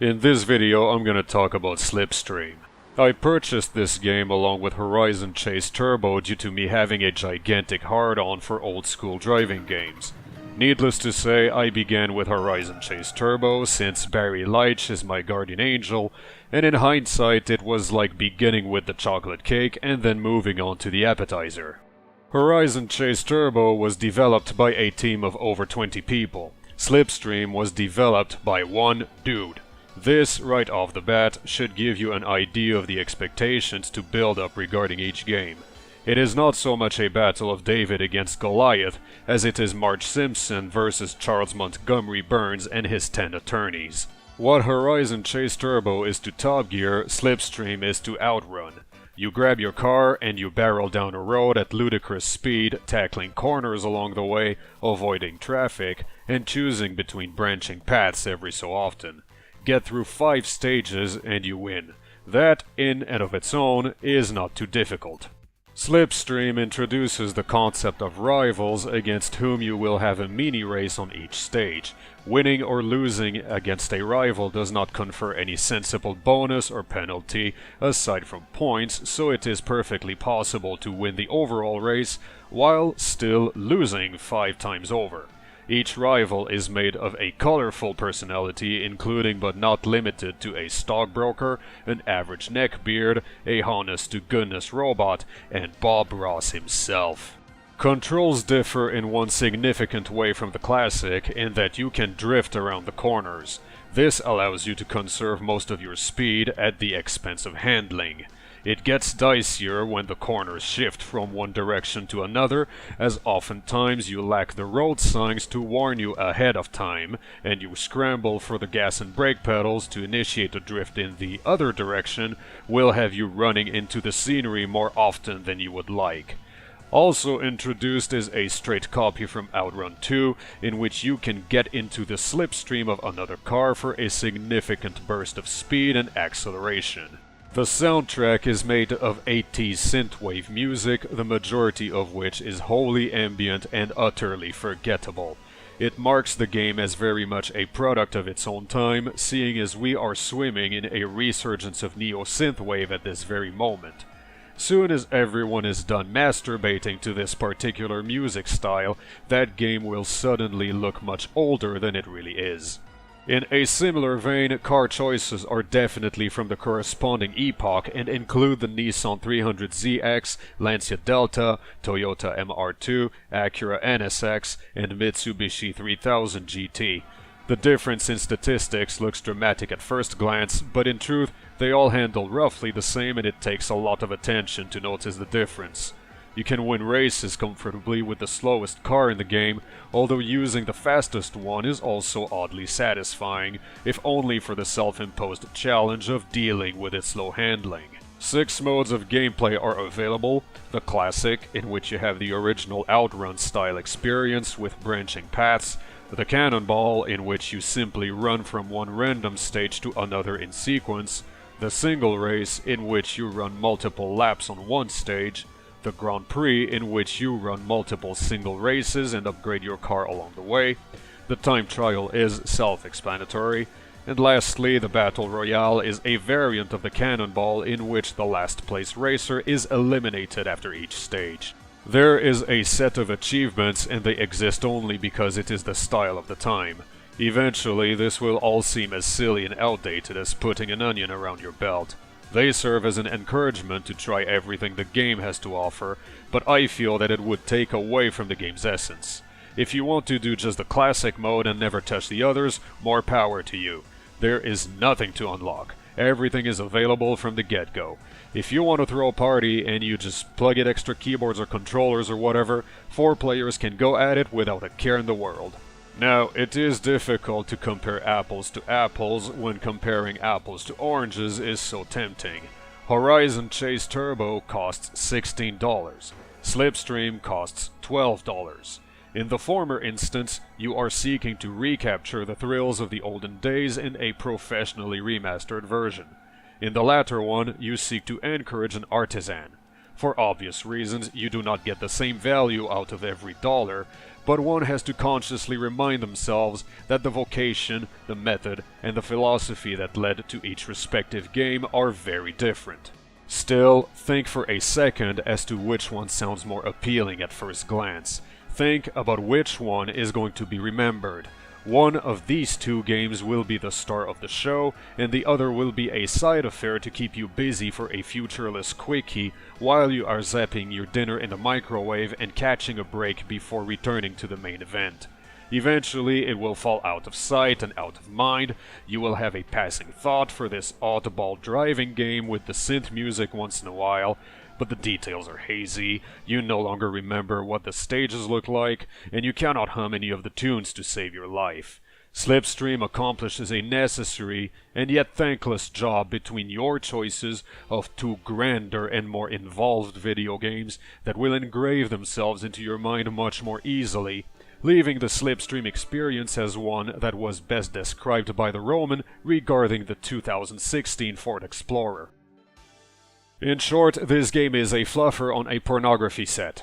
In this video I'm gonna talk about Slipstream. I purchased this game along with Horizon Chase Turbo due to me having a gigantic hard-on for old school driving games. Needless to say, I began with Horizon Chase Turbo since Barry Leitch is my guardian angel, and in hindsight it was like beginning with the chocolate cake and then moving on to the appetizer. Horizon Chase Turbo was developed by a team of over 20 people. Slipstream was developed by one dude. This, right off the bat, should give you an idea of the expectations to build up regarding each game. It is not so much a battle of David against Goliath as it is Marge Simpson versus Charles Montgomery Burns and his 10 attorneys. What Horizon Chase Turbo is to Top Gear, Slipstream is to Outrun. You grab your car and you barrel down a road at ludicrous speed, tackling corners along the way, avoiding traffic, and choosing between branching paths every so often. Get through 5 stages and you win. That, in and of its own, is not too difficult. Slipstream introduces the concept of rivals against whom you will have a mini-race on each stage. Winning or losing against a rival does not confer any sensible bonus or penalty aside from points, so it is perfectly possible to win the overall race while still losing 5 times over. Each rival is made of a colorful personality, including but not limited to a stockbroker, an average neckbeard, a honest-to-goodness robot, and Bob Ross himself. Controls differ in one significant way from the classic, in that you can drift around the corners. This allows you to conserve most of your speed at the expense of handling. It gets dicier when the corners shift from one direction to another, as oftentimes you lack the road signs to warn you ahead of time, and you scramble for the gas and brake pedals to initiate a drift in the other direction will have you running into the scenery more often than you would like. Also introduced is a straight copy from Outrun 2, in which you can get into the slipstream of another car for a significant burst of speed and acceleration. The soundtrack is made of 80s synthwave music, the majority of which is wholly ambient and utterly forgettable. It marks the game as very much a product of its own time, seeing as we are swimming in a resurgence of neo-synthwave at this very moment. Soon as everyone is done masturbating to this particular music style, that game will suddenly look much older than it really is. In a similar vein, car choices are definitely from the corresponding epoch and include the Nissan 300ZX, Lancia Delta, Toyota MR2, Acura NSX, and Mitsubishi 3000 GT. The difference in statistics looks dramatic at first glance, but in truth, they all handle roughly the same and it takes a lot of attention to notice the difference. You can win races comfortably with the slowest car in the game, although using the fastest one is also oddly satisfying, if only for the self-imposed challenge of dealing with its slow handling. 6 modes of gameplay are available: the Classic, in which you have the original Outrun style experience with branching paths, the Cannonball, in which you simply run from one random stage to another in sequence, the Single Race, in which you run multiple laps on one stage, the Grand Prix, in which you run multiple single races and upgrade your car along the way. The Time Trial is self-explanatory. And lastly, the Battle Royale is a variant of the Cannonball in which the last place racer is eliminated after each stage. There is a set of achievements and they exist only because it is the style of the time. Eventually, this will all seem as silly and outdated as putting an onion around your belt. They serve as an encouragement to try everything the game has to offer, but I feel that it would take away from the game's essence. If you want to do just the classic mode and never touch the others, more power to you. There is nothing to unlock. Everything is available from the get-go. If you want to throw a party and you just plug in extra keyboards or controllers or whatever, 4 players can go at it without a care in the world. Now, it is difficult to compare apples to apples when comparing apples to oranges is so tempting. Horizon Chase Turbo costs $16. Slipstream costs $12. In the former instance, you are seeking to recapture the thrills of the olden days in a professionally remastered version. In the latter one, you seek to encourage an artisan. For obvious reasons, you do not get the same value out of every dollar, but one has to consciously remind themselves that the vocation, the method, and the philosophy that led to each respective game are very different. Still, think for a second as to which one sounds more appealing at first glance. Think about which one is going to be remembered. One of these two games will be the star of the show, and the other will be a side affair to keep you busy for a futureless quickie while you are zapping your dinner in the microwave and catching a break before returning to the main event. Eventually, it will fall out of sight and out of mind. You will have a passing thought for this oddball driving game with the synth music once in a while, but the details are hazy, you no longer remember what the stages look like, and you cannot hum any of the tunes to save your life. Slipstream accomplishes a necessary and yet thankless job between your choices of two grander and more involved video games that will engrave themselves into your mind much more easily, leaving the Slipstream experience as one that was best described by the Roman regarding the 2016 Ford Explorer. In short, this game is a fluffer on a pornography set.